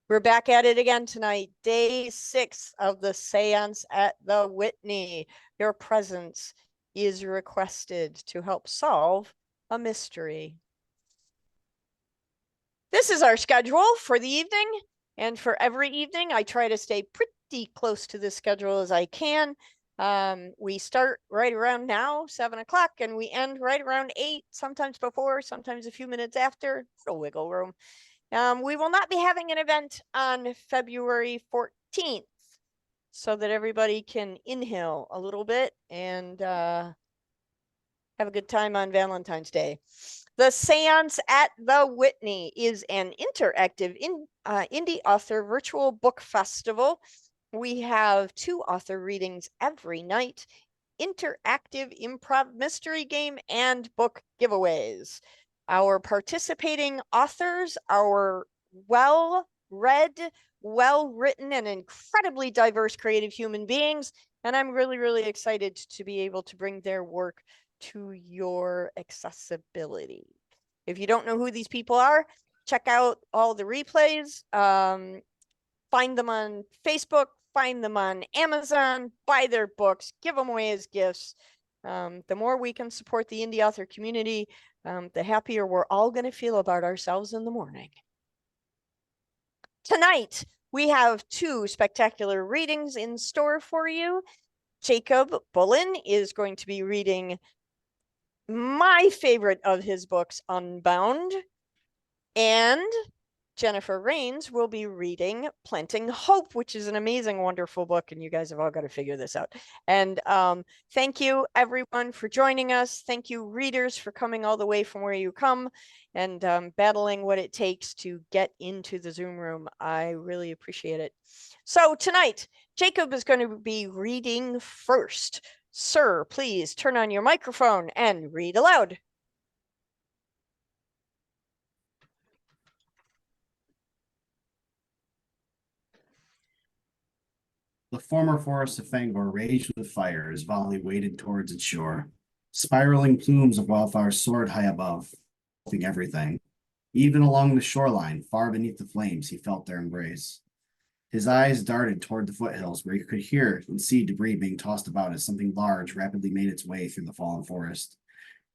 We're back at it again tonight, day 6 of the Seance at the Whitney. Your presence is requested to help solve a mystery. This is our schedule for the evening, and for every evening, I try to stay pretty close to this schedule as I can. We start right around now, 7 o'clock, and we end right around 8, sometimes before, sometimes a few minutes after, a wiggle room. We will not be having an event on February 14th, so that everybody can inhale a little bit and have a good time on Valentine's Day. The Seance at the Whitney is an interactive indie author virtual book festival. We have 2 author readings every night, interactive improv mystery game, and book giveaways. Our participating authors are well-read, well-written, and incredibly diverse creative human beings, and I'm really, really excited to be able to bring their work to your accessibility. If you don't know who these people are, check out all the replays. Find them on Facebook, find them on Amazon, buy their books, give them away as gifts. The more we can support the indie author community, the happier we're all going to feel about ourselves in the morning. Tonight, we have 2 spectacular readings in store for you. Jacob Bullen is going to be reading my favorite of his books, Unbound, and Jennifer Rains will be reading Planting Hope, which is an amazing, wonderful book, and you guys have all got to figure this out. And thank you, everyone, for joining us. Thank you, readers, for coming all the way from where you come and battling what it takes to get into the Zoom room. I really appreciate it. So tonight, Jacob is going to be reading first. Sir, please turn on your microphone and read aloud. The former forest of Fangor raged with fire as Volley waded towards its shore. Spiraling plumes of wildfire soared high above, engulfing everything. Even along the shoreline, far beneath the flames, he felt their embrace. His eyes darted toward the foothills, where he could hear and see debris being tossed about as something large rapidly made its way through the fallen forest.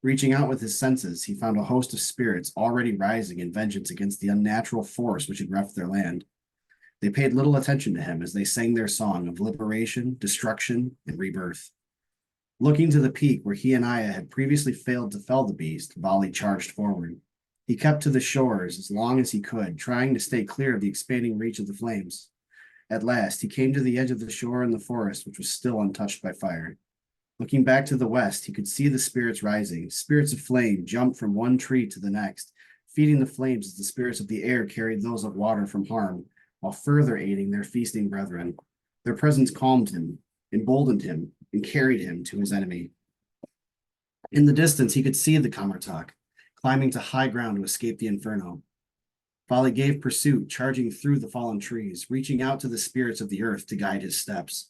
Reaching out with his senses, he found a host of spirits already rising in vengeance against the unnatural force which had reft their land. They paid little attention to him as they sang their song of liberation, destruction, and rebirth. Looking to the peak where he and Aya had previously failed to fell the beast, Volley charged forward. He kept to the shores as long as he could, trying to stay clear of the expanding reach of the flames. At last, he came to the edge of the shore in the forest, which was still untouched by fire. Looking back to the west, he could see the spirits rising. Spirits of flame jumped from one tree to the next, feeding the flames as the spirits of the air carried those of water from harm, while further aiding their feasting brethren. Their presence calmed him, emboldened him, and carried him to his enemy. In the distance, he could see the Kamartak, climbing to high ground to escape the inferno. Volley gave pursuit, charging through the fallen trees, reaching out to the spirits of the earth to guide his steps.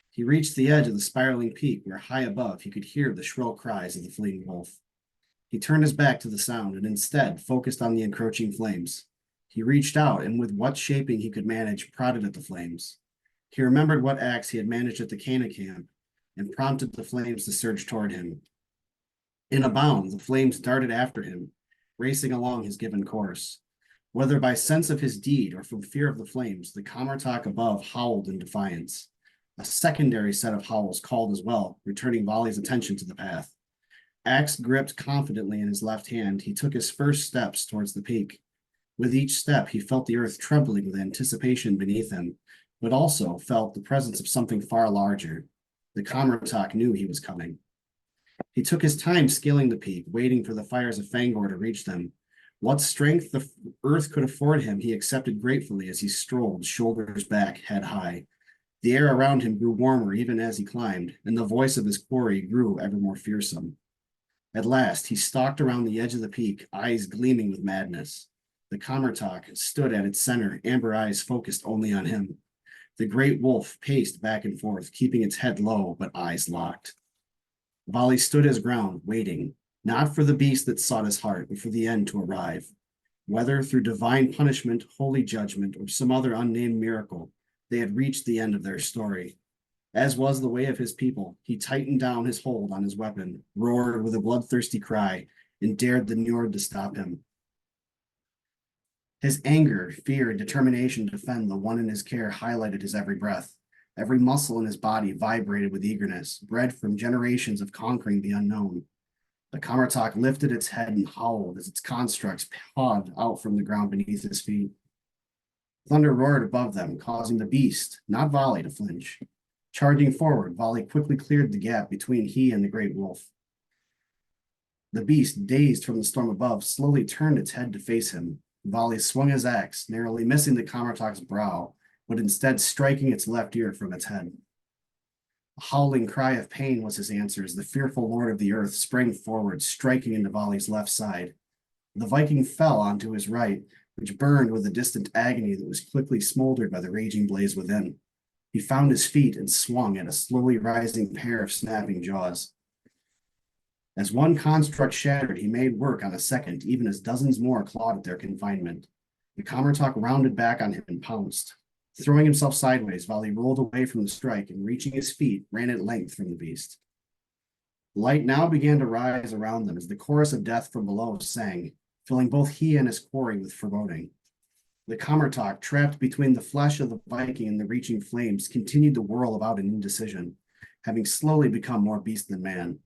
He reached the edge of the spiraling peak, where high above he could hear the shrill cries of the fleeing wolf. He turned his back to the sound and instead focused on the encroaching flames. He reached out and with what shaping he could manage, prodded at the flames. He remembered what acts he had managed at the Cana camp and prompted the flames to surge toward him. In a bound, the flames darted after him, racing along his given course. Whether by sense of his deed or from fear of the flames, the Kamartak above howled in defiance. A secondary set of howls called as well, returning Volley's attention to the path. Axe gripped confidently in his left hand, he took his first steps towards the peak. With each step, he felt the earth trembling with anticipation beneath him, but also felt the presence of something far larger. The Kamartak knew he was coming. He took his time scaling the peak, waiting for the fires of Fangor to reach them. What strength the earth could afford him, he accepted gratefully as he strolled, shoulders back, head high. The air around him grew warmer even as he climbed, and the voice of his quarry grew ever more fearsome. At last, he stalked around the edge of the peak, eyes gleaming with madness. The Kamartak stood at its center, amber eyes focused only on him. The great wolf paced back and forth, keeping its head low, but eyes locked. Volley stood his ground, waiting, not for the beast that sought his heart, but for the end to arrive. Whether through divine punishment, holy judgment, or some other unnamed miracle, they had reached the end of their story. As was the way of his people, he tightened down his hold on his weapon, roared with a bloodthirsty cry, and dared the Njord to stop him. His anger, fear, and determination to defend the one in his care highlighted his every breath. Every muscle in his body vibrated with eagerness, bred from generations of conquering the unknown. The Kamartok lifted its head and howled as its constructs pawed out from the ground beneath his feet. Thunder roared above them, causing the beast, not Volley, to flinch. Charging forward, Volley quickly cleared the gap between he and the great wolf. The beast, dazed from the storm above, slowly turned its head to face him. Volley swung his axe, narrowly missing the Kamartok's brow, but instead striking its left ear from its head. A howling cry of pain was his answer as the fearful lord of the earth sprang forward, striking into Volley's left side. The Viking fell onto his right, which burned with a distant agony that was quickly smoldered by the raging blaze within. He found his feet and swung at a slowly rising pair of snapping jaws. As one construct shattered, he made work on a second, even as dozens more clawed at their confinement. The Kamartok rounded back on him and pounced. Throwing himself sideways, Volley rolled away from the strike and, reaching his feet, ran at length from the beast. Light now began to rise around them as the chorus of death from below sang, filling both he and his quarry with foreboding. The Kamartok, trapped between the flesh of the Viking and the reaching flames, continued to whirl about in indecision, having slowly become more beast than man.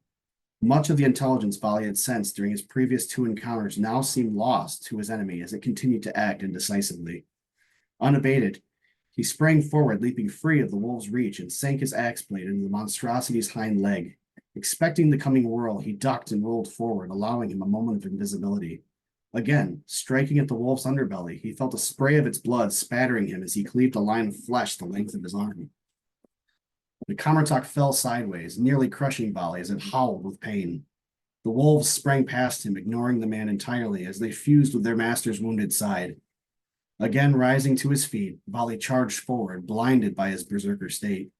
Much of the intelligence Volley had sensed during his previous two encounters now seemed lost to his enemy as it continued to act indecisively. Unabated, he sprang forward, leaping free of the wolf's reach, and sank his axe blade into the monstrosity's hind leg. Expecting the coming whirl, he ducked and rolled forward, allowing him a moment of invisibility. Again, striking at the wolf's underbelly, he felt a spray of its blood spattering him as he cleaved a line of flesh the length of his arm. The Kamartok fell sideways, nearly crushing Volley as it howled with pain. The wolves sprang past him, ignoring the man entirely as they fused with their master's wounded side. Again rising to his feet, Volley charged forward, blinded by his berserker state.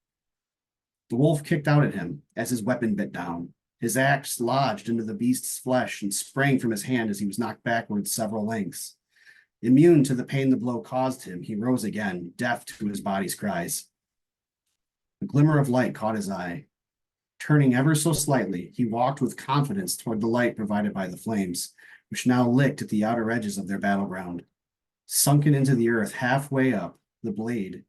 The wolf kicked out at him as his weapon bit down. His axe lodged into the beast's flesh and sprang from his hand as he was knocked backwards several lengths. Immune to the pain the blow caused him, he rose again, deaf to his body's cries. A glimmer of light caught his eye. Turning ever so slightly, he walked with confidence toward the light provided by the flames, which now licked at the outer edges of their battleground. Sunken into the earth halfway up, the blade,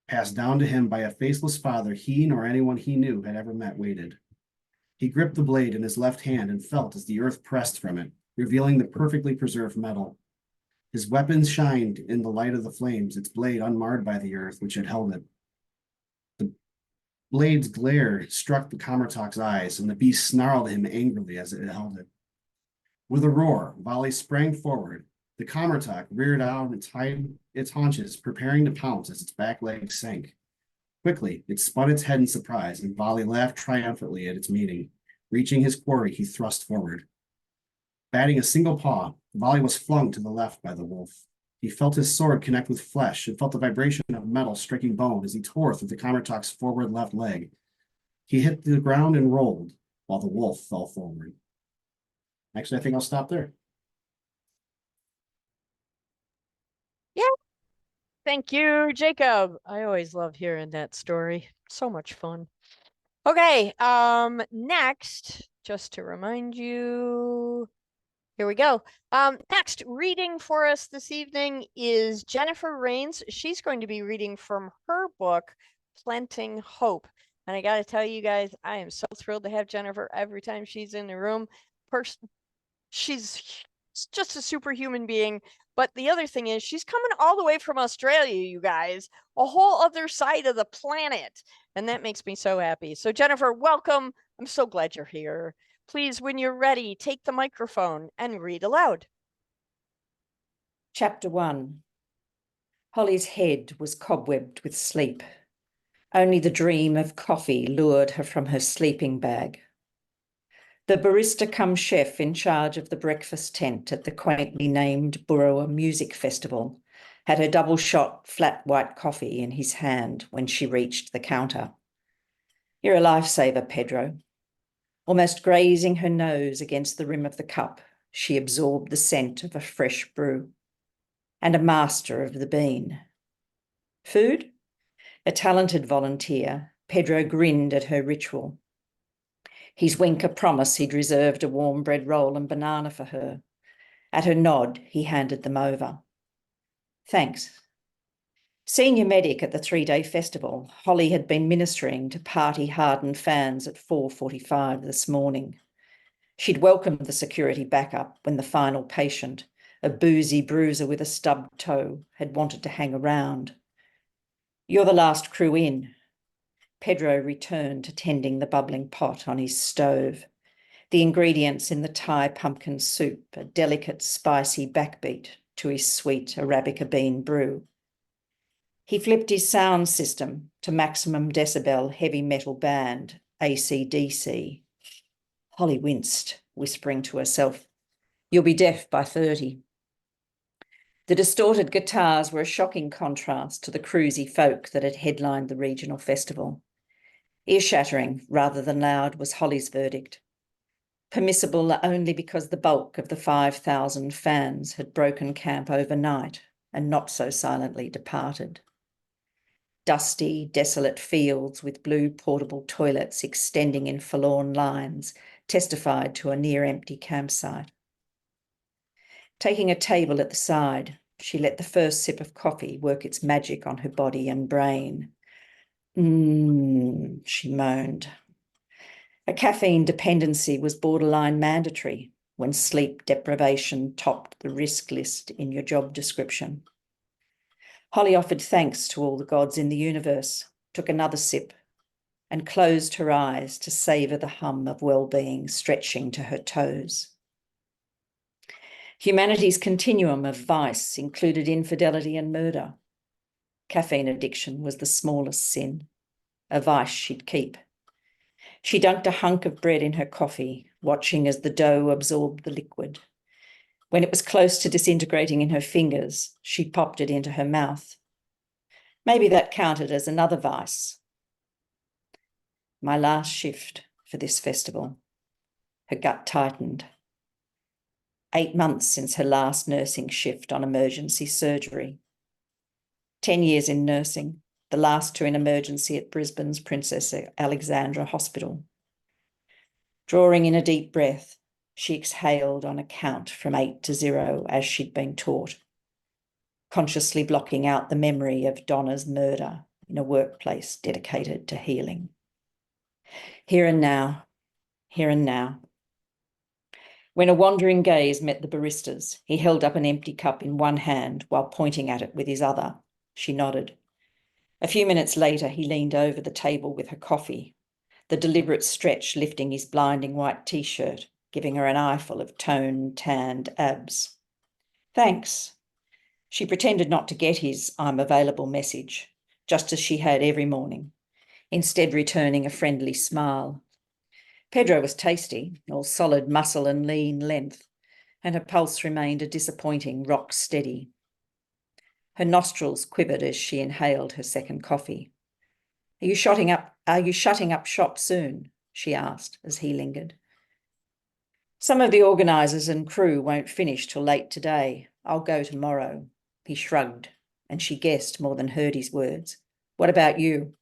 passed down to him by a faceless father he nor anyone he knew had ever met, waited. He gripped the blade in his left hand and felt as the earth pressed from it, revealing the perfectly preserved metal. His weapon shined in the light of the flames, its blade unmarred by the earth which had held it. The blade's glare struck the Kamartok's eyes, and the beast snarled at him angrily as it held it. With a roar, Volley sprang forward. The Kamartok reared out and tied its haunches, preparing to pounce as its back legs sank. Quickly, it spun its head in surprise, and Volley laughed triumphantly at its meeting. Reaching his quarry, he thrust forward. Batting a single paw, Volley was flung to the left by the wolf. He felt his sword connect with flesh and felt the vibration of metal striking bone as he tore through the Kamartok's forward left leg. He hit the ground and rolled, while the wolf fell forward. Actually, I think I'll stop there. Yeah. Thank you, Jacob. I always love hearing that story. So much fun. Okay, next, just to remind you, here we go. Next, reading for us this evening is Jennifer Rains. She's going to be reading from her book, Planting Hope. And I got to tell you guys, I am so thrilled to have Jennifer every time she's in the room. She's just a superhuman being. But the other thing is, she's coming all the way from Australia, you guys, a whole other side of the planet. And that makes me so happy. So, Jennifer, welcome. I'm so glad you're here. Please, when you're ready, take the microphone and read aloud. Chapter 1. Holly's head was cobwebbed with sleep. Only the dream of coffee lured her from her sleeping bag. The barista-cum-chef in charge of the breakfast tent at the quaintly named Burrowa Music Festival had her double-shot flat white coffee in his hand when she reached the counter. "You're a lifesaver, Pedro." Almost grazing her nose against the rim of the cup, she absorbed the scent of a fresh brew. And a master of the bean. Food? A talented volunteer, Pedro grinned at her ritual. His wink a promise he'd reserved a warm bread roll and banana for her. At her nod, he handed them over. Thanks. Senior medic at the 3-day festival, Holly had been ministering to party-hardened fans at 4:45 this morning. She'd welcomed the security backup when the final patient, a boozy bruiser with a stubbed toe, had wanted to hang around. You're the last crew in. Pedro returned to tending the bubbling pot on his stove. The ingredients in the Thai pumpkin soup, a delicate, spicy backbeat to his sweet Arabica bean brew. He flipped his sound system to maximum decibel heavy metal band, AC/DC. Holly winced, whispering to herself, "You'll be deaf by 30. The distorted guitars were a shocking contrast to the cruisy folk that had headlined the regional festival. Ear-shattering rather than loud was Holly's verdict. Permissible only because the bulk of the 5,000 fans had broken camp overnight and not so silently departed. Dusty, desolate fields with blue portable toilets extending in forlorn lines testified to a near-empty campsite. Taking a table at the side, she let the first sip of coffee work its magic on her body and brain. She moaned. A caffeine dependency was borderline mandatory when sleep deprivation topped the risk list in your job description. Holly offered thanks to all the gods in the universe, took another sip, and closed her eyes to savour the hum of well-being stretching to her toes. Humanity's continuum of vice included infidelity and murder. Caffeine addiction was the smallest sin, a vice she'd keep. She dunked a hunk of bread in her coffee, watching as the dough absorbed the liquid. When it was close to disintegrating in her fingers, she popped it into her mouth. Maybe that counted as another vice. My last shift for this festival. Her gut tightened. 8 months since her last nursing shift on emergency surgery. 10 years in nursing, the last 2 in emergency at Brisbane's Princess Alexandra Hospital. Drawing in a deep breath, she exhaled on a count from 8 to 0 as she'd been taught, consciously blocking out the memory of Donna's murder in a workplace dedicated to healing. Here and now, here and now. When a wandering gaze met the barista's, he held up an empty cup in one hand while pointing at it with his other. She nodded. A few minutes later, he leaned over the table with her coffee, the deliberate stretch lifting his blinding white T-shirt, giving her an eyeful of toned, tanned abs. Thanks. She pretended not to get his "I'm available" message, just as she had every morning, instead returning a friendly smile. Pedro was tasty, all solid muscle and lean length, and her pulse remained a disappointing rock steady. Her nostrils quivered as she inhaled her second coffee. Are you shutting up shop soon? She asked as he lingered. Some of the organisers and crew won't finish till late today. I'll go tomorrow. He shrugged, and she guessed more than heard his words. What about you?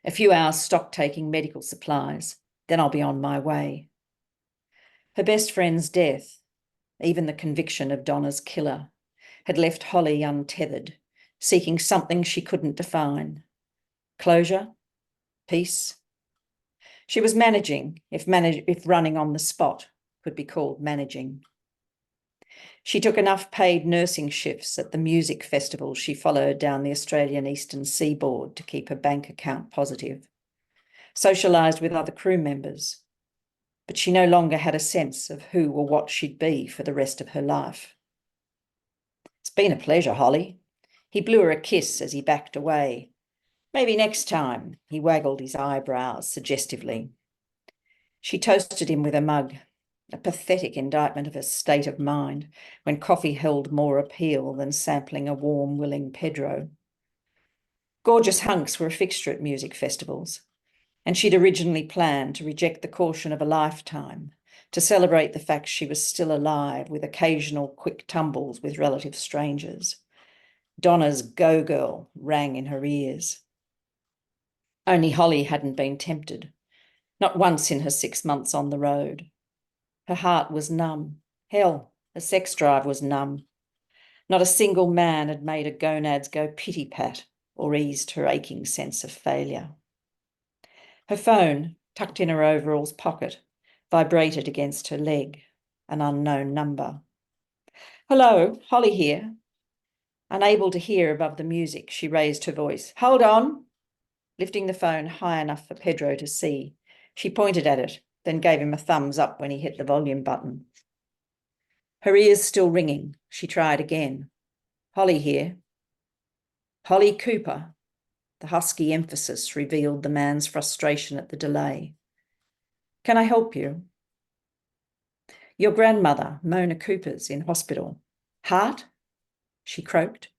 A few hours stock-taking medical supplies, then I'll be on my way. Her best friend's death, even the conviction of Donna's killer, had left Holly untethered, seeking something she couldn't define. Closure? Peace? She was managing, if running on the spot could be called managing. She took enough paid nursing shifts at the music festival she followed down the Australian eastern seaboard to keep her bank account positive. Socialised with other crew members, but she no longer had a sense of who or what she'd be for the rest of her life. It's been a pleasure, Holly. He blew her a kiss as he backed away. Maybe next time, he waggled his eyebrows suggestively. She toasted him with a mug, a pathetic indictment of her state of mind when coffee held more appeal than sampling a warm, willing Pedro. Gorgeous hunks were a fixture at music festivals, and she'd originally planned to reject the caution of a lifetime, to celebrate the fact she was still alive, with occasional quick tumbles with relative strangers. Donna's "Go Girl" rang in her ears. Only Holly hadn't been tempted, not once in her 6 months on the road. Her heart was numb. Hell, her sex drive was numb. Not a single man had made her gonads go pity-pat or eased her aching sense of failure. Her phone, tucked in her overalls pocket, vibrated against her leg, an unknown number. "Hello, Holly here." Unable to hear above the music, she raised her voice. "Hold on." Lifting the phone high enough for Pedro to see, she pointed at it, then gave him a thumbs up when he hit the volume button. Her ears still ringing, she tried again. "Holly here." "Holly Cooper." The husky emphasis revealed the man's frustration at the delay. "Can I help you?" "Your grandmother, Mona Cooper's in hospital." "Heart?" she croaked,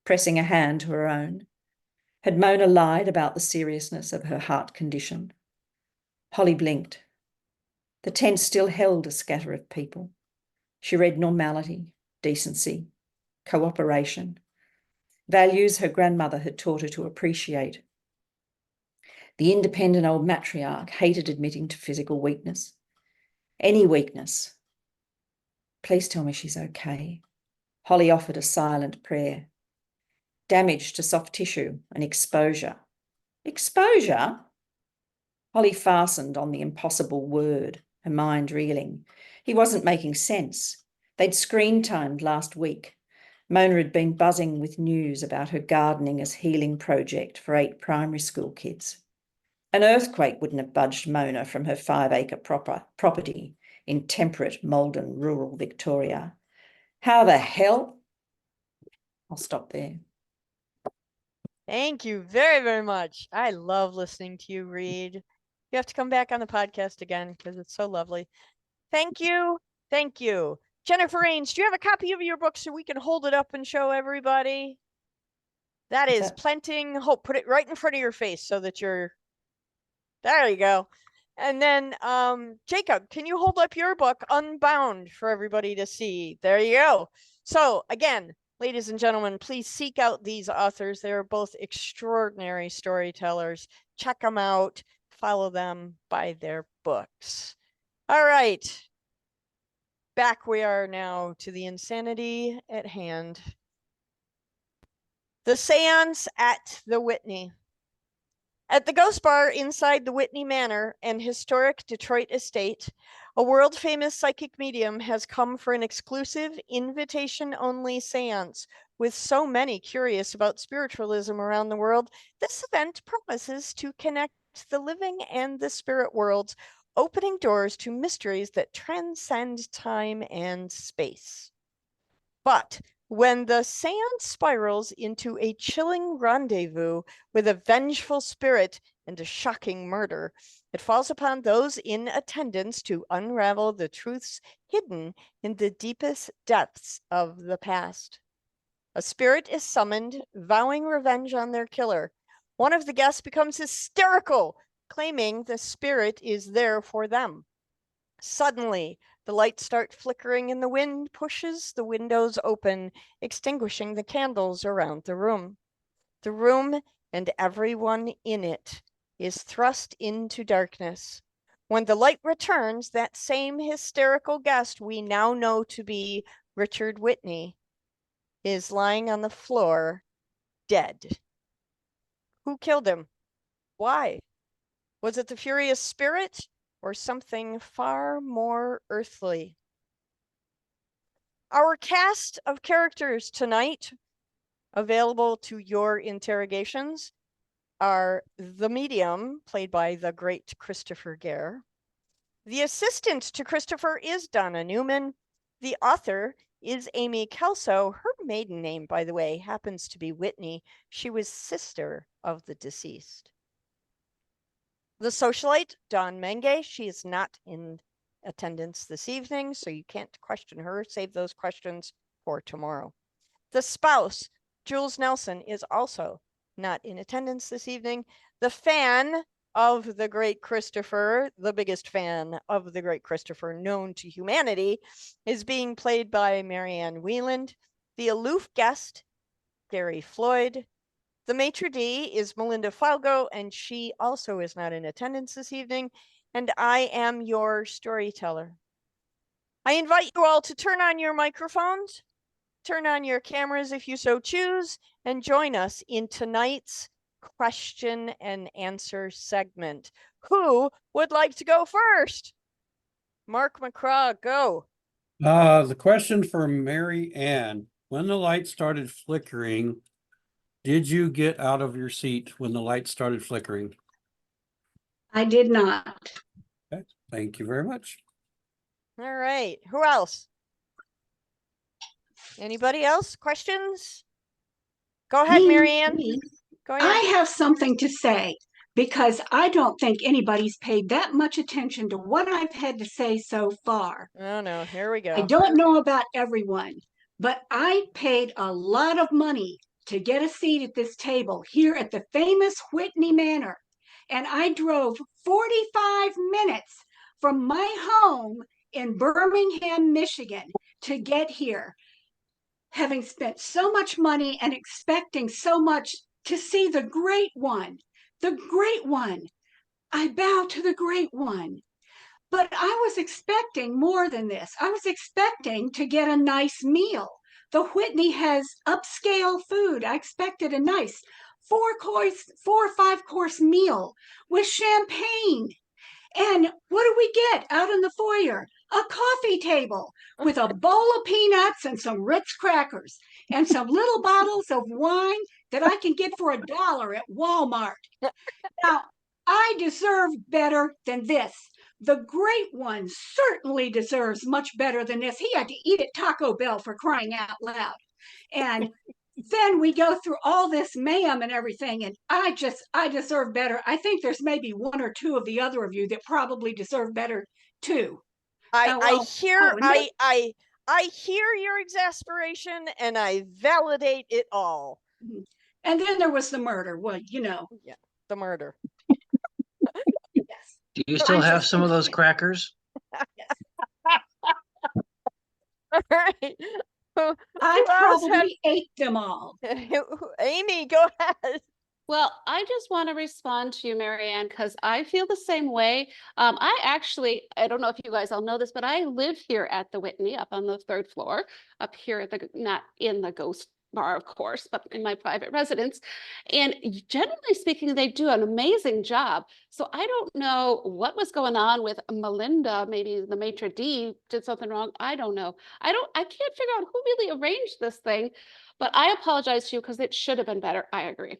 pressing a hand to her own. Had Mona lied about the seriousness of her heart condition? Holly blinked. The tent still held a scatter of people. She read normality, decency, cooperation, values her grandmother had taught her to appreciate. The independent old matriarch hated admitting to physical weakness. Any weakness. "Please tell me she's okay." Holly offered a silent prayer. Damage to soft tissue and exposure. Exposure? Holly fastened on the impossible word, her mind reeling. He wasn't making sense. They'd screen-timed last week. Mona had been buzzing with news about her gardening as healing project for 8 primary school kids. An earthquake wouldn't have budged Mona from her 5-acre property in temperate Malden, rural Victoria. How the hell? I'll stop there. Thank you very, very much. I love listening to you read. You have to come back on the podcast again because it's so lovely. Thank you. Thank you. Jennifer Ains, do you have a copy of your book so we can hold it up and show everybody? That is Planting Hope. Put it right in front of your face so that you're... There you go. And then, Jacob, can you hold up your book, Unbound, for everybody to see? There you go. So, again, ladies and gentlemen, please seek out these authors. They are both extraordinary storytellers. Check them out. Follow them. Buy their books. All right. Back we are now to the insanity at hand. The Seance at the Whitney. At the Ghost Bar inside the Whitney Manor, an historic Detroit estate, a world-famous psychic medium has come for an exclusive, invitation-only seance. With so many curious about spiritualism around the world, this event promises to connect the living and the spirit worlds, opening doors to mysteries that transcend time and space. But when the seance spirals into a chilling rendezvous with a vengeful spirit and a shocking murder, it falls upon those in attendance to unravel the truths hidden in the deepest depths of the past. A spirit is summoned, vowing revenge on their killer. One of the guests becomes hysterical, claiming the spirit is there for them. Suddenly, the lights start flickering and the wind pushes the windows open, extinguishing the candles around the room. The room and everyone in it is thrust into darkness. When the light returns, that same hysterical guest we now know to be Richard Whitney is lying on the floor, dead. Who killed him? Why? Was it the furious spirit or something far more earthly? Our cast of characters tonight, available to your interrogations, are the medium, played by the great Christopher Gare. The assistant to Christopher is Donna Newman. The author is Amy Kelso. Her maiden name, by the way, happens to be Whitney. She was sister of the deceased. The socialite, Dawn Menge, she is not in attendance this evening, so you can't question her. Save those questions for tomorrow. The spouse, Jules Nelson, is also not in attendance this evening. The fan of the great Christopher, the biggest fan of the great Christopher known to humanity, is being played by Marianne Wieland. The aloof guest, Gary Floyd. The maitre d' is Melinda Falgo, and she also is not in attendance this evening. And I am your storyteller. I invite you all to turn on your microphones, turn on your cameras if you so choose, and join us in tonight's question and answer segment. Who would like to go first? Mark McCraw, go. The question for Mary Ann, when the light started flickering, did you get out of your seat when the light started flickering? I did not. Okay, thank you very much. All right, who else? Anybody else? Questions? Go ahead, Marianne. Go ahead. I have something to say because I don't think anybody's paid that much attention to what I've had to say so far. Oh no, here we go. I don't know about everyone, but I paid a lot of money to get a seat at this table here at the famous Whitney Manor. And I drove 45 minutes from my home in Birmingham, Michigan to get here, having spent so much money and expecting so much to see the great one, the great one. I bow to the great one. But I was expecting more than this. I was expecting to get a nice meal. The Whitney has upscale food. I expected a nice 4 or 5 course meal with champagne. And what do we get out in the foyer? A coffee table with a bowl of peanuts and some Ritz crackers and some little bottles of wine that I can get for $1 at Walmart. Now, I deserve better than this. The great one certainly deserves much better than this. He had to eat at Taco Bell, for crying out loud. And then we go through all this mayhem and everything, and I deserve better. I think there's maybe 1 or 2 of the other of you that probably deserve better too. I hear your exasperation and I validate it all. And then there was the murder. Well, Yeah, the murder. Yes. Do you still have some of those crackers? All right. I probably ate them all. Amy, go ahead. Well, I just want to respond to you, Marianne, because I feel the same way. I don't know if you guys all know this, but I live here at the Whitney up on the 3rd floor, up here at not in the ghost bar, of course, but in my private residence. And generally speaking, they do an amazing job. So I don't know what was going on with Melinda. Maybe the maitre d' did something wrong. I don't know. I can't figure out who really arranged this thing, but I apologize to you because it should have been better. I agree.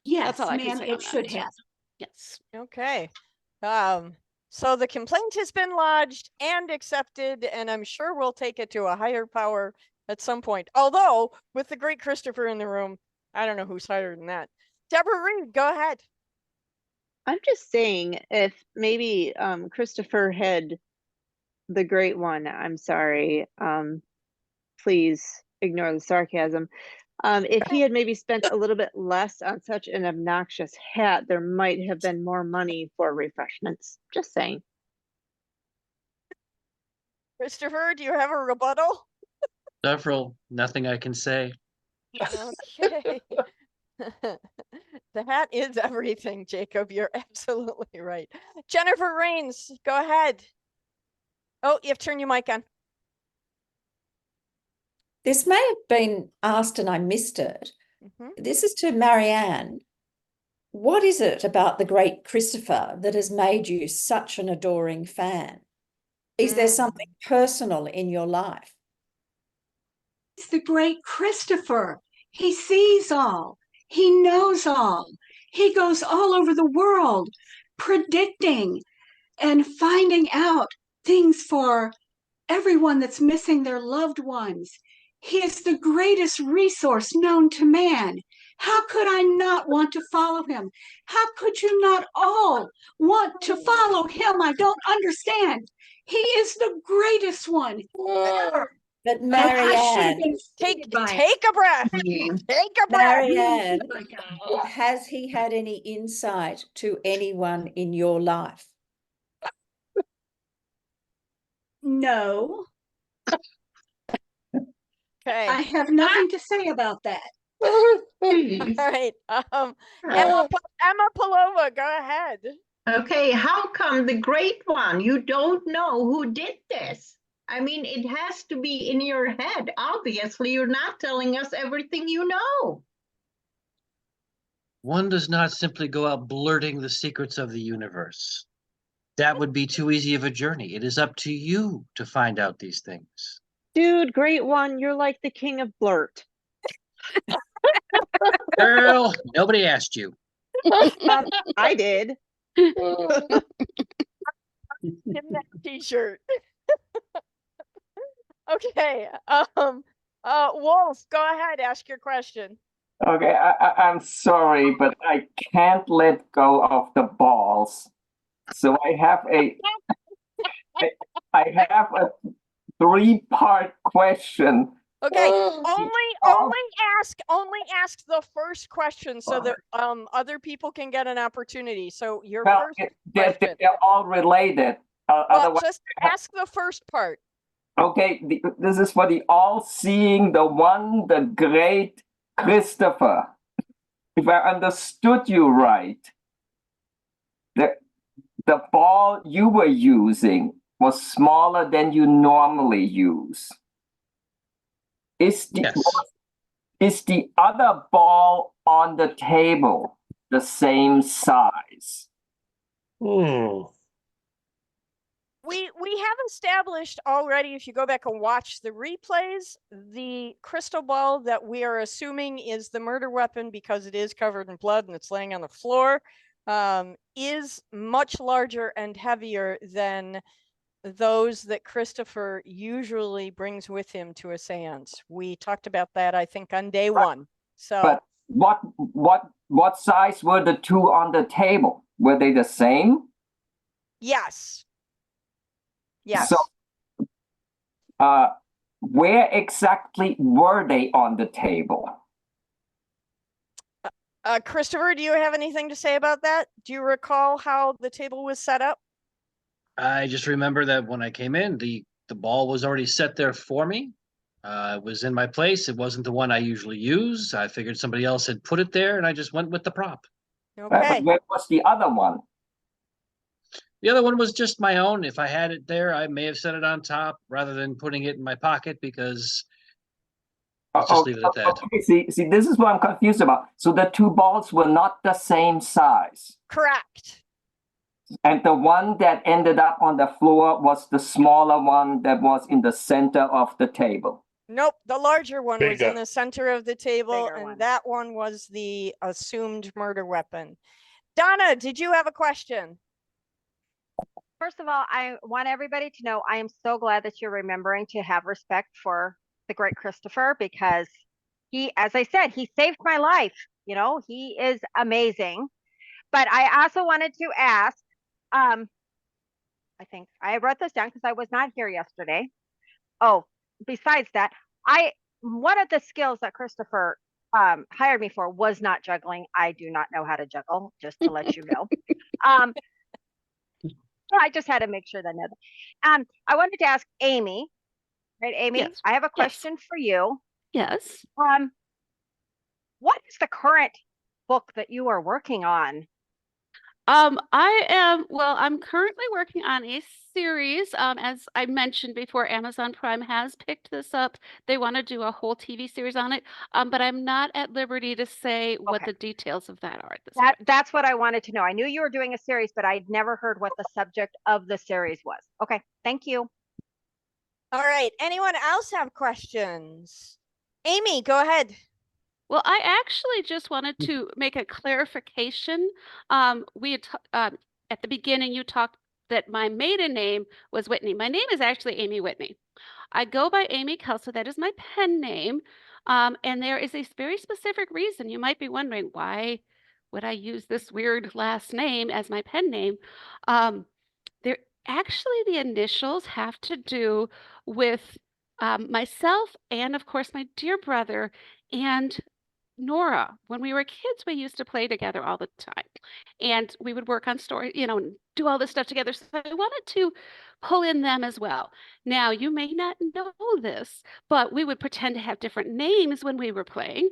Yes, That's all I can ma'am, say it on should that. have. Yes. Okay. So the complaint has been lodged and accepted, and I'm sure we'll take it to a higher power at some point. Although, with the great Christopher in the room, I don't know who's higher than that. Deborah Reed, go ahead. I'm just saying, if maybe Christopher had the great one, I'm sorry, please ignore the sarcasm. If he had maybe spent a little bit less on such an obnoxious hat, there might have been more money for refreshments. Just saying. Christopher, do you have a rebuttal? Several, nothing I can say. Okay. The hat is everything, Jacob. You're absolutely right. Jennifer Rains, go ahead. Oh, you have to turn your mic on. This may have been asked and I missed it. Mm-hmm. This is to Marianne. What is it about the great Christopher that has made you such an adoring fan? Is there something personal in your life? It's the great Christopher. He sees all. He knows all. He goes all over the world predicting and finding out things for everyone that's missing their loved ones. He is the greatest resource known to man. How could I not want to follow him? How could you not all want to follow him? I don't understand. He is the greatest one ever. But And I should have Marianne, been Take seated by a breath. him. Take a breath. Marianne, Oh. has he had any insight to anyone in your life? No, Okay. I have nothing to say about that. All right. Emma Palova, go ahead. Okay, how come the great one, you don't know who did this? I mean, it has to be in your head. Obviously, you're not telling us everything you know. One does not simply go out blurting the secrets of the universe. That would be too easy of a journey. It is up to you to find out these things. Dude, great one. You're like the king of blurt. Girl, nobody asked you. I did. Give him that t-shirt. Okay. Wolf, go ahead, ask your question. Okay, I'm sorry, but I can't let go of the balls. So I have a three-part question. Okay, all- only ask the first question so that other people can get an opportunity. So your Well, first question. they're all related. Well, Otherwise, just ask the first part. okay, this is for the all-seeing, the one, the great Christopher. If I understood you right, the ball you were using was smaller than you normally use. Is the other ball on the table the same size? We have established already, if you go back and watch the replays, the crystal ball that we are assuming is the murder weapon because it is covered in blood and it's laying on the floor, is much larger and heavier than those that Christopher usually brings with him to a seance. We talked about that, I think, on day one. So, but what size were the two on the table? Were they the same? yes. Yes. So, where exactly were they on the table? Christopher, do you have anything to say about that? Do you recall how the table was set up? I just remember that when I came in, the ball was already set there for me. It was in my place. It wasn't the one I usually use. I figured somebody else had put it there, and I just went with the prop. Okay. But where was the other one? The other one was just my own. If I had it there, I may have set it on top rather than putting it in my pocket because let's just leave it at that. Okay, see, this is what I'm confused about. So the two balls were not the same size. Correct. And the one that ended up on the floor was the smaller one that was in the center of the table. Nope, the larger one was Bigger. in the center of the table, Bigger and one. that one was the assumed murder weapon. Donna, did you have a question? First of all, I want everybody to know I am so glad that you're remembering to have respect for the great Christopher because he, as I said, he saved my life. You know, he is amazing. But I also wanted to ask, I think I wrote this down because I was not here yesterday. Oh, besides that, one of the skills that Christopher hired me for was not juggling. I do not know how to juggle, just to let you know. I just had to make sure that I know that. I wanted to ask Amy, right? Amy, Yes. I have a question for you. Yes. What is the current book that you are working on? I'm currently working on a series. As I mentioned before, Amazon Prime has picked this up. They want to do a whole TV series on it. But I'm not at liberty to say what Okay. the details of that are at this point. That's what I wanted to know. I knew you were doing a series, but I'd never heard what the subject of the series was. Okay, thank you. All right, anyone else have questions? Amy, go ahead. Well, I actually just wanted to make a clarification. We had at the beginning, you talked that my maiden name was Whitney. My name is actually Amy Whitney. I go by Amy Kelso. That is my pen name. And there is a very specific reason. You might be wondering, why would I use this weird last name as my pen name? Actually, the initials have to do with myself and of course my dear brother and Nora. When we were kids, we used to play together all the time, and we would work on story, and do all this stuff together. So I wanted to pull in them as well. Now, you may not know this, but we would pretend to have different names when we were playing.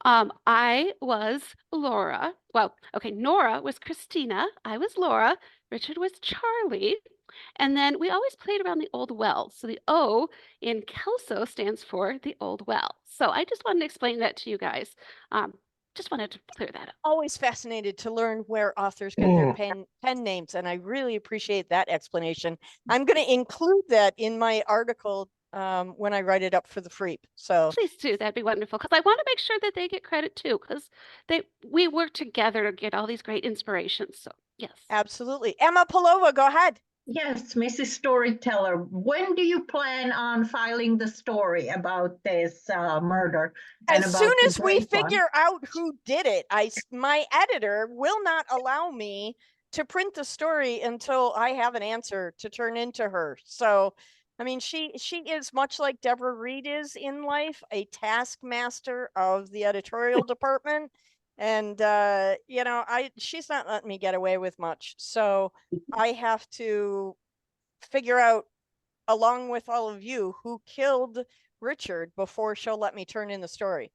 I was Laura. Well, okay, Nora was Christina. I was Laura. Richard was Charlie. And then we always played around the old well. So the O in Kelso stands for the old well. So I just wanted to explain that to you guys. Just wanted to clear that up. Always fascinated to learn where authors get their pen names, and I really appreciate that explanation. I'm going to include that in my article when I write it up for the Freep. So Please do. That'd be wonderful. Because I want to make sure that they get credit too. Because we work together to get all these great inspirations. So yes. absolutely. Emma Palova, go ahead. Yes, Mrs. Storyteller, when do you plan on filing the story about this murder? And As about soon the as we great one? figure out who did it, my editor will not allow me to print the story until I have an answer to turn into her. So, I mean, she is much like Deborah Reed is in life, a taskmaster of the editorial department. And she's not letting me get away with much. So I have to figure out, along with all of you, who killed Richard before she'll let me turn in the story.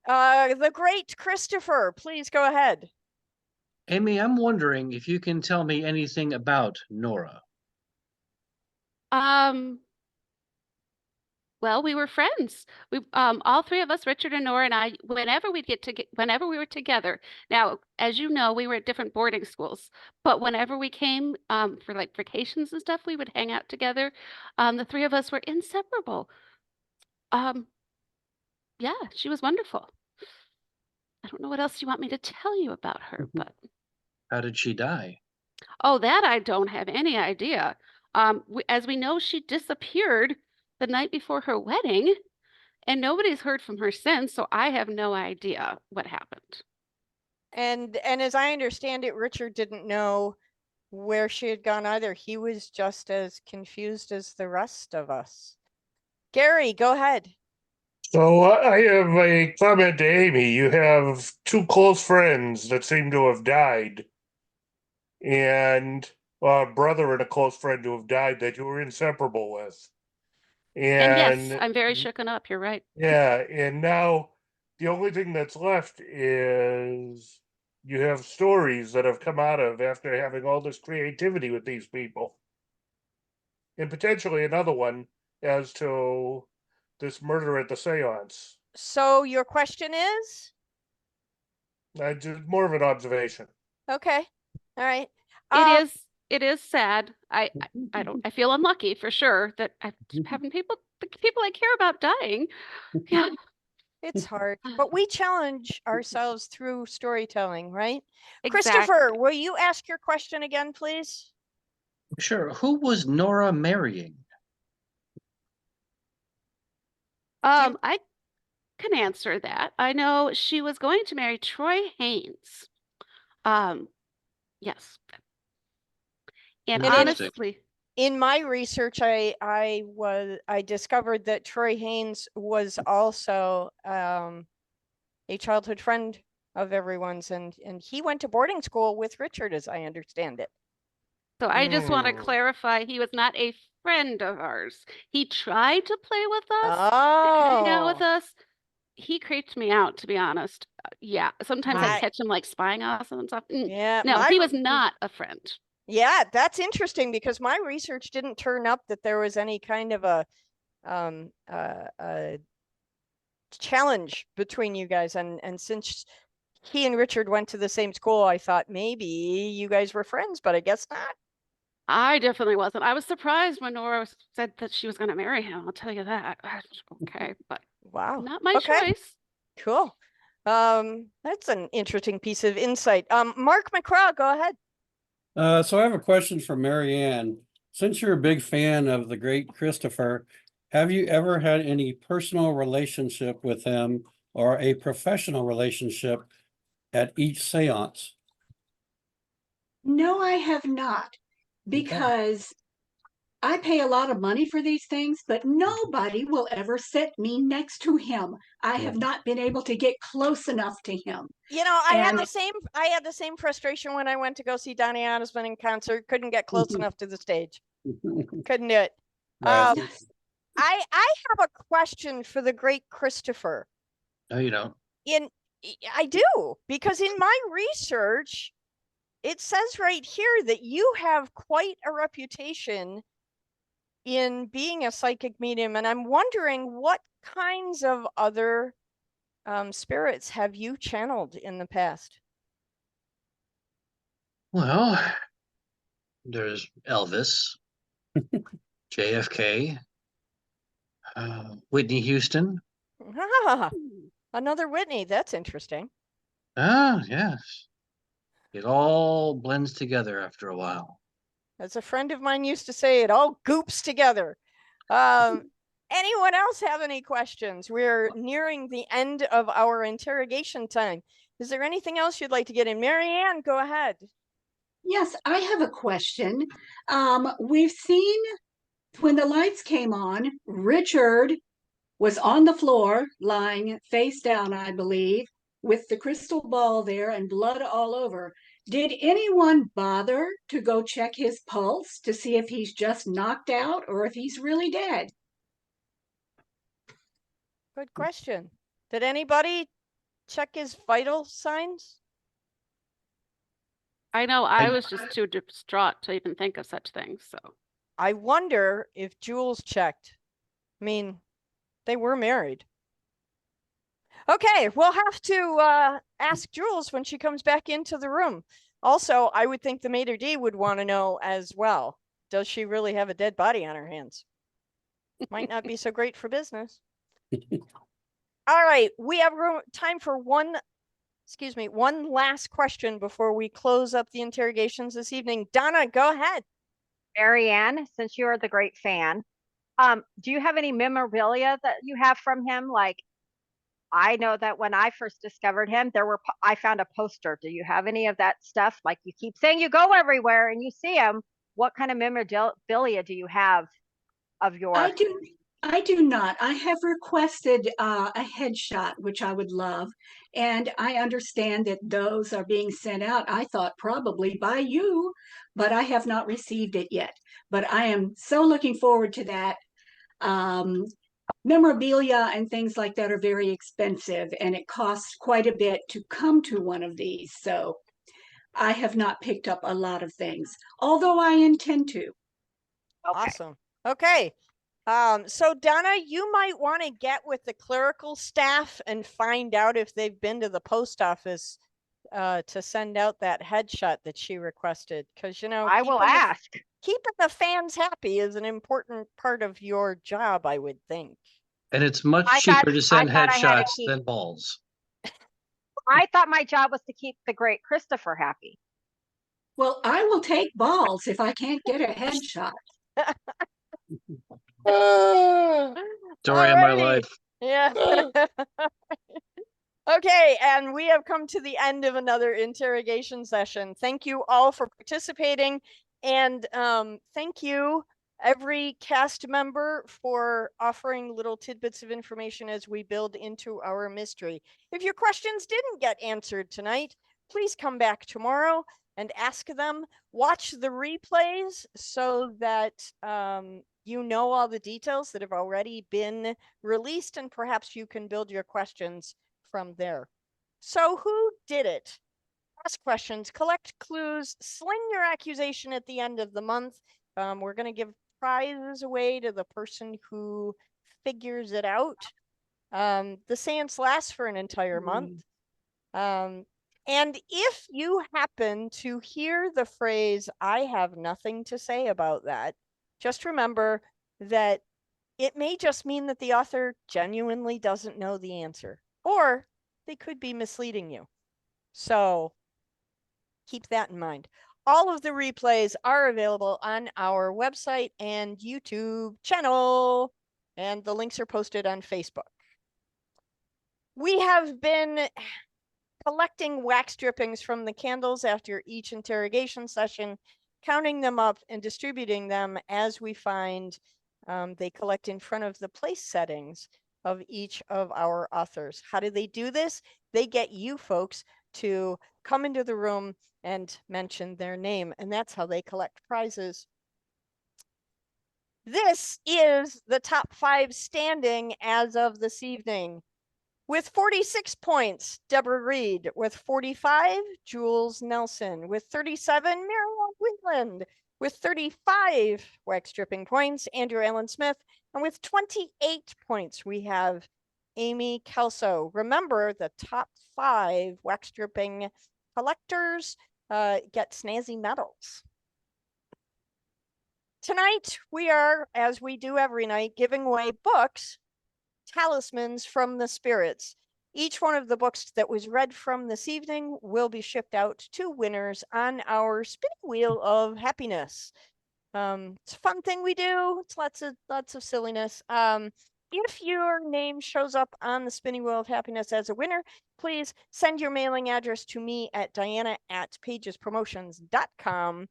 The great Christopher, please go ahead. Amy, I'm wondering if you can tell me anything about Nora. Well, we were friends. We all three of us, Richard and Nora and I, whenever whenever we were together. Now, as you know, we were at different boarding schools, but whenever we came for like vacations and stuff, we would hang out together. The three of us were inseparable. Yeah, she was wonderful. I don't know what else you want me to tell you about her, but How did she die? oh, that I don't have any idea. As we know, she disappeared the night before her wedding, and nobody's heard from her since, so I have no idea what happened. And as I understand it, Richard didn't know where she had gone either. He was just as confused as the rest of us. Gary, go ahead. So I have a comment to Amy. You have two close friends that seem to have died, and a brother and a close friend who have died that you were inseparable with. And yes, And I'm very shooken up. You're right. yeah, and now the only thing that's left is you have stories that have come out of after having all this creativity with these people. And potentially another one as to this murder at the seance. So your question is? Just more of an observation. Okay. All right. It is sad. I feel unlucky for sure that I'm having the people I care about dying. Yeah. It's hard, but we challenge ourselves through storytelling, right? Exactly. Christopher, will you ask your question again, please? Sure. Who was Nora marrying? I can answer that. I know she was going to marry Troy Haynes. Yes. And honestly, in my research, I discovered that Troy Haynes was also a childhood friend of everyone's, and he went to boarding school with Richard, as I understand it. So I just want to clarify, he was not a friend of ours. He tried to play with us, hang out with us. He creeped me out, to be honest. Yeah, sometimes I catch him like spying on us and stuff. Yeah, no, he was not a friend. Yeah, that's interesting because my research didn't turn up that there was any kind of a challenge between you guys, and since he and Richard went to the same school, I thought maybe you guys were friends, but I guess not. I definitely wasn't. I was surprised when Nora said that she was going to marry him. I'll tell you that. Okay, but wow, not my choice. Cool. That's an interesting piece of insight. Mark McCraw, go ahead. So I have a question for Mary Ann. Since you're a big fan of the great Christopher, have you ever had any personal relationship with him or a professional relationship at each seance? No, I have not, because I pay a lot of money for these things, but nobody will ever sit me next to him. I have not been able to get close enough to him. You know, I had And- the same frustration when I went to go see Donny Osmond in concert. Couldn't get close enough to the stage. Couldn't do it. Right. I have a question for the great Christopher. No, you don't. I do, because in my research, it says right here that you have quite a reputation in being a psychic medium, and I'm wondering what kinds of other spirits have you channeled in the past? Well, there's Elvis, JFK, Whitney Houston. Ah, another Whitney. That's interesting. Ah, yes. It all blends together after a while. As a friend of mine used to say, it all goops together. Anyone else have any questions? We're nearing the end of our interrogation time. Is there anything else you'd like to get in? Marianne, go ahead. Yes, I have a question. We've seen when the lights came on, Richard was on the floor, lying face down, I believe, with the crystal ball there and blood all over. Did anyone bother to go check his pulse to see if he's just knocked out or if he's really dead? Good question. Did anybody check his vital signs? I know I was just too distraught to even think of such things. So I wonder if Jules checked. I mean, they were married. Okay, we'll have to ask Jules when she comes back into the room. Also, I would think the maitre d' would want to know as well. Does she really have a dead body on her hands? Might not be so great for business. All right, we have time for one last question before we close up the interrogations this evening. Donna, go ahead. Marianne, since you are the great fan, do you have any memorabilia that you have from him? Like, I know that when I first discovered him, I found a poster. Do you have any of that stuff? Like, you keep saying you go everywhere and you see him. What kind of memorabilia do you have of your? I do not. I have requested a headshot, which I would love. And I understand that those are being sent out, I thought probably by you, but I have not received it yet. But I am so looking forward to that. Memorabilia and things like that are very expensive, and it costs quite a bit to come to one of these. So I have not picked up a lot of things, although I intend to. Okay. Awesome. Okay. So Donna, you might want to get with the clerical staff and find out if they've been to the post office to send out that headshot that she requested. Because, you know, I will ask. Keeping the fans happy is an important part of your job, I would think. And it's much cheaper to send headshots than balls. I thought my job was to keep the great Christopher happy. Well, I will take balls if I can't get a headshot. Story of my life. Yeah. Okay, and we have come to the end of another interrogation session. Thank you all for participating, and thank you every cast member for offering little tidbits of information as we build into our mystery. If your questions didn't get answered tonight, please come back tomorrow and ask them. Watch the replays so that you know all the details that have already been released, and perhaps you can build your questions from there. So who did it? Ask questions, collect clues, sling your accusation at the end of the month. We're going to give prizes away to the person who figures it out. The seance lasts for an entire month. And if you happen to hear the phrase, I have nothing to say about that, just remember that it may just mean that the author genuinely doesn't know the answer, or they could be misleading you. So keep that in mind. All of the replays are available on our website and YouTube channel, and the links are posted on Facebook. We have been collecting wax drippings from the candles after each interrogation session, counting them up and distributing them as we find they collect in front of the place settings of each of our authors. How do they do this? They get you folks to come into the room and mention their name, and that's how they collect prizes. This is the top 5 standing as of this evening. With 46 points, Deborah Reed. With 45, Jules Nelson. With 37, Marianne Wheatland. With 35 wax stripping points, Andrew Allen Smith. And with 28 points, we have Amy Kelso. Remember, the top 5 wax stripping collectors get snazzy medals. Tonight, we are, as we do every night, giving away books, talismans from the spirits. Each one of the books that was read from this evening will be shipped out to winners on our spinning wheel of happiness. It's a fun thing we do. It's lots of silliness. If your name shows up on the spinning wheel of happiness as a winner, please send your mailing address to me at diana@pagespromotions.com.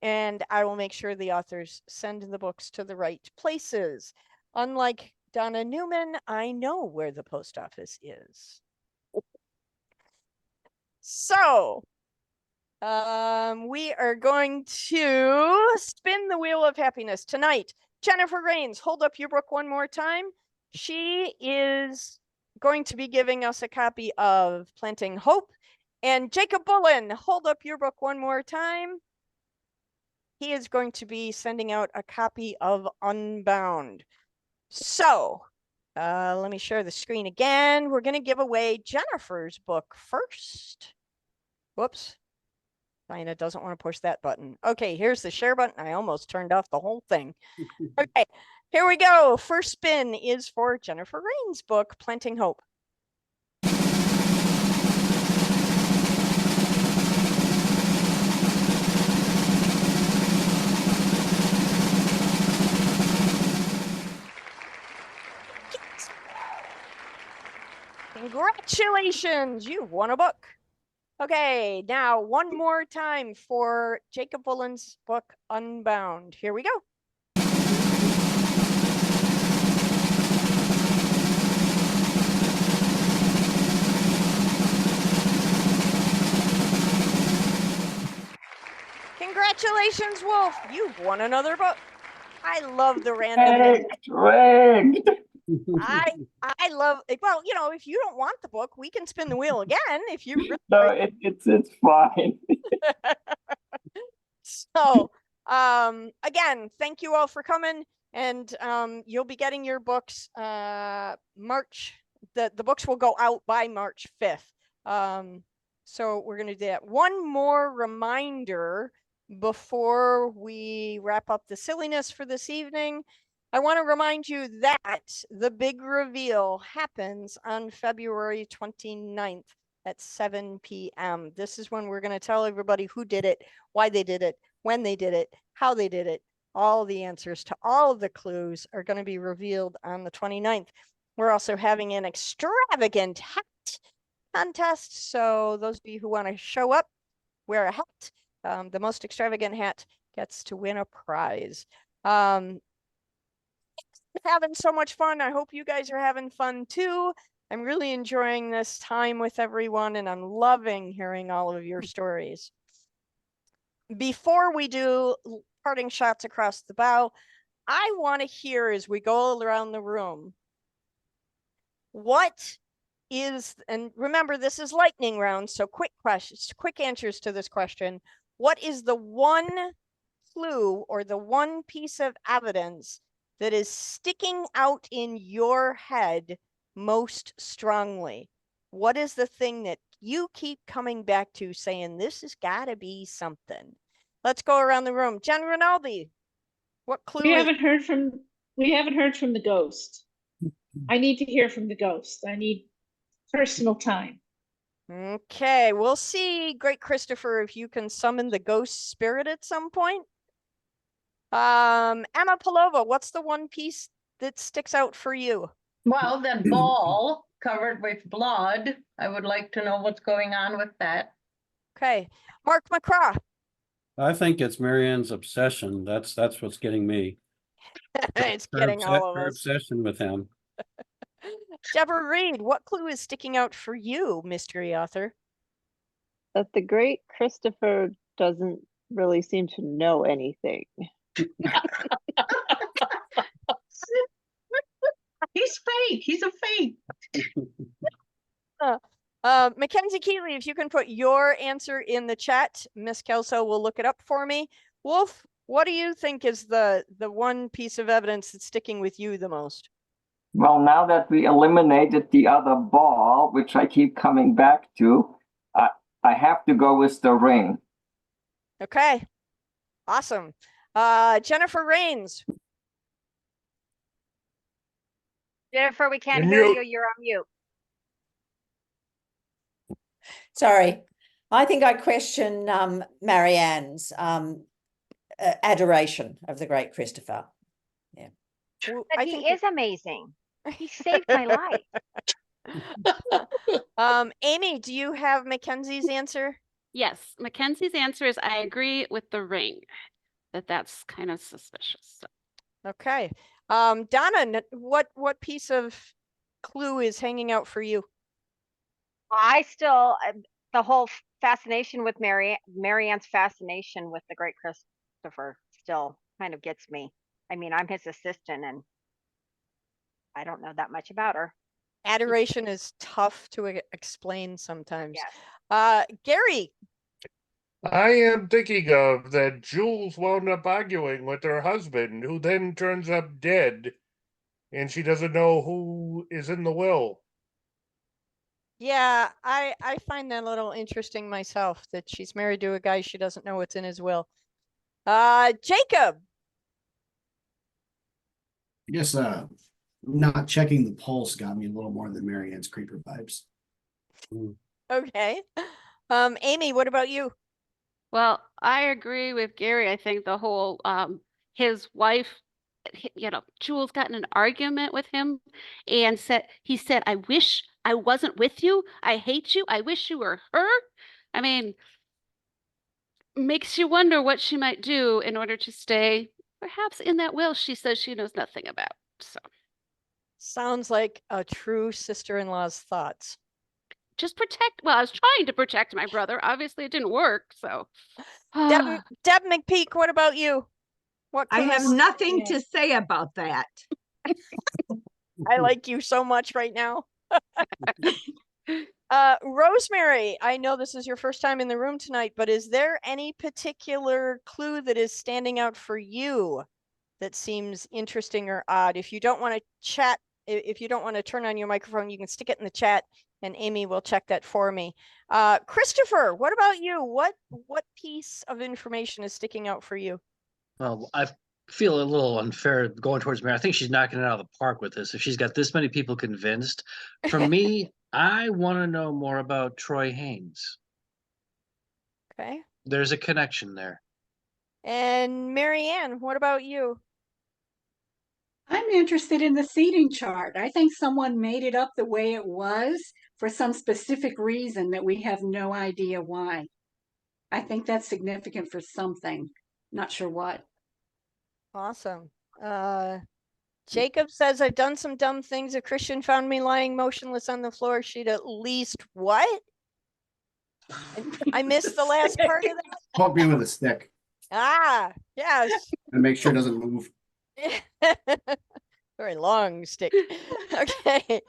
And I will make sure the authors send the books to the right places. Unlike Donna Newman, I know where the post office is. So, we are going to spin the wheel of happiness tonight. Jennifer Rains, hold up your book one more time. She is going to be giving us a copy of Planting Hope. And Jacob Bullen, hold up your book one more time. He is going to be sending out a copy of Unbound. So, let me share the screen again. We're going to give away Jennifer's book first. Whoops. Diana doesn't want to push that button. Okay, here's the share button. I almost turned off the whole thing. Okay, here we go. First spin is for Jennifer Rains' book, Planting Hope. Congratulations, you've won a book. Okay, now one more time for Jacob Bullen's book, Unbound. Here we go. Congratulations, Wolf. You've won another book. I love the random. Rigged. I love it. Well, you know, if you don't want the book, we can spin the wheel again if you really No, it's fine. So, again, thank you all for coming, and you'll be getting your books March. The books will go out by March 5th. So we're going to do that. One more reminder before we wrap up the silliness for this evening. I want to remind you that the big reveal happens on February 29th at 7 p.m. This is when we're going to tell everybody who did it, why they did it, when they did it, how they did it. All the answers to all of the clues are going to be revealed on the 29th. We're also having an extravagant hat contest. So those of you who want to show up, wear a hat. The most extravagant hat gets to win a prize. Having so much fun. I hope you guys are having fun too. I'm really enjoying this time with everyone, and I'm loving hearing all of your stories. Before we do parting shots across the bow, I want to hear as we go around the room, what is, and remember this is lightning round, so quick questions, quick answers to this question. What is the one clue or the one piece of evidence that is sticking out in your head most strongly? What is the thing that you keep coming back to saying, this has got to be something? Let's go around the room. Jen Rinaldi, what clue We is? haven't heard from the ghost. I need to hear from the ghost. I need personal time. Okay, we'll see, Great Christopher, if you can summon the ghost spirit at some point. Emma Palova, what's the one piece that sticks out for you? Well, that ball covered with blood. I would like to know what's going on with that. Okay, Mark McCraw. I think it's Marianne's obsession. That's what's getting me. It's Her getting all of her us. obsession with him. Deborah Reed, what clue is sticking out for you, mystery author? That the great Christopher doesn't really seem to know anything. He's fake. He's a fake. Mackenzie Keeley, if you can put your answer in the chat, Miss Kelso will look it up for me. Wolf, what do you think is the one piece of evidence that's sticking with you the most? Well, now that we eliminated the other ball, which I keep coming back to, I have to go with the ring. Okay, awesome. Jennifer Rains. Jennifer, we can't You're hear mute. you. You're on mute. Sorry. I think I question Marianne's adoration of the great Christopher. Well, But I he think is amazing. He saved my life. Amy, do you have Mackenzie's answer? Yes, Mackenzie's answer is I agree with the ring, that's kind of suspicious. So. Okay. Donna, what piece of clue is hanging out for you? I still, the whole fascination with Marianne's fascination with the great Christopher still kind of gets me. I mean, I'm his assistant and I don't know that much about her. Adoration is tough to explain sometimes. Yes. Gary. I am thinking of that Jules wound up arguing with her husband, who then turns up dead, and she doesn't know who is in the will. Yeah, I find that a little interesting myself, that she's married to a guy she doesn't know what's in his will. Jacob. I guess not checking the pulse got me a little more than Marianne's creeper vibes. Okay. Amy, what about you? Well, I agree with Gary. I think the whole his wife, Jules got in an argument with him and he said, I wish I wasn't with you. I hate you. I wish you were her. I mean, makes you wonder what she might do in order to stay perhaps in that will she says she knows nothing about. So sounds like a true sister-in-law's thoughts. Just I was trying to protect my brother. Obviously it didn't work. So Deb McPeak, what about you? What I have nothing to say about that. I like you so much right now. Rosemary, I know this is your first time in the room tonight, but is there any particular clue that is standing out for you that seems interesting or odd? If you don't want to chat, if you don't want to turn on your microphone, you can stick it in the chat and Amy will check that for me. Christopher, what about you? What piece of information is sticking out for you? Well, I feel a little unfair going towards Mary. I think she's knocking it out of the park with this. If she's got this many people convinced, for me, I want to know more about Troy Haynes. Okay. There's a connection there. And Marianne, what about you? I'm interested in the seating chart. I think someone made it up the way it was for some specific reason that we have no idea why. I think that's significant for something. Not sure what. Awesome. Jacob says, I've done some dumb things. If Christian found me lying motionless on the floor, she'd at least what? I missed the last part of that. Poke me with a stick Yes. and make sure it doesn't move. Very long stick. Okay.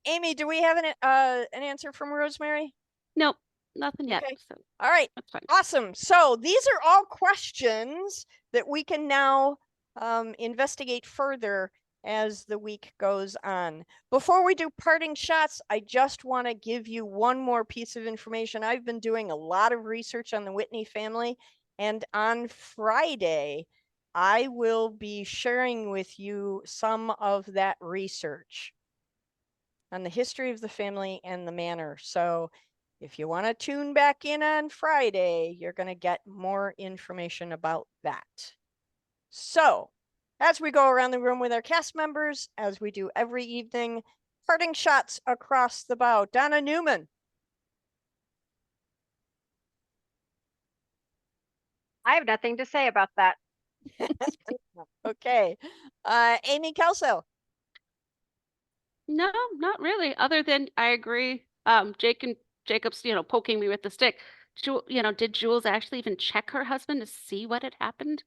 Amy, do we have an answer from Rosemary? Nope, nothing yet. Okay. So All right. that's fine. Awesome. So these are all questions that we can now investigate further as the week goes on. Before we do parting shots, I just want to give you one more piece of information. I've been doing a lot of research on the Whitney family, and on Friday, I will be sharing with you some of that research on the history of the family and the manor. So if you want to tune back in on Friday, you're going to get more information about that. So as we go around the room with our cast members, as we do every evening, parting shots across the bow. Donna Newman. I have nothing to say about that. Okay. Amy Kelso. No, not really. Other than I agree. Jacob's, poking me with the stick. Did Jules actually even check her husband to see what had happened?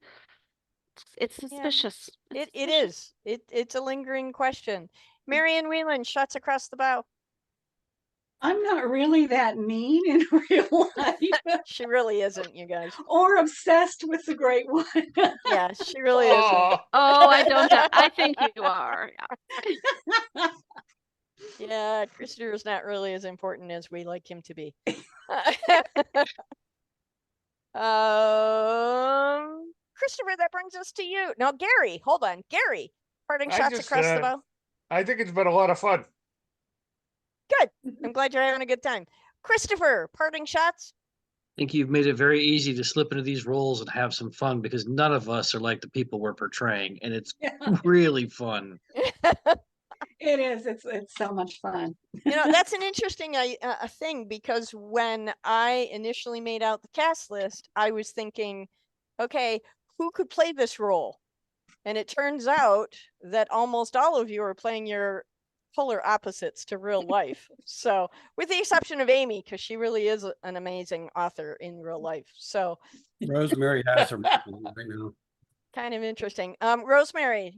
It's Yeah, suspicious. It's It suspicious. is. It's a lingering question. Marianne Whelan, shots across the bow. I'm not really that mean in real life She really isn't, you guys. or obsessed with the great one. Yeah, she really isn't. Aw. Oh, I don't. I think you are. Yeah. Yeah, Christopher's not really as important as we like him to be. Christopher, that brings us to you. Now, Gary, hold on. Gary, parting I shots just, across the bow. I think it's been a lot of fun. Good. I'm glad you're having a good time. Christopher, parting shots. I think you've made it very easy to slip into these roles and have some fun because none of us are like the people we're portraying, and it's really fun. It is. It's so much fun. That's an interesting thing because when I initially made out the cast list, I was thinking, okay, who could play this role? And it turns out that almost all of you are playing your polar opposites to real life. So, with the exception of Amy, because she really is an amazing author in real life. So, Rosemary has her right now. kind of interesting. Rosemary, do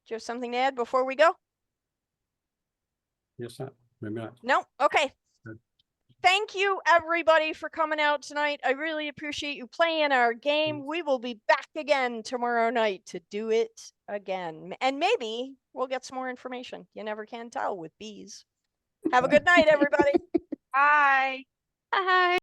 you have something to add before we go? Yes, not. Maybe not. No? Okay. Good. Thank you, everybody, for coming out tonight. I really appreciate you playing our game. We will be back again tomorrow night to do it again. And maybe we'll get some more information. You never can tell with bees. Have a good night, everybody. Bye. Hi.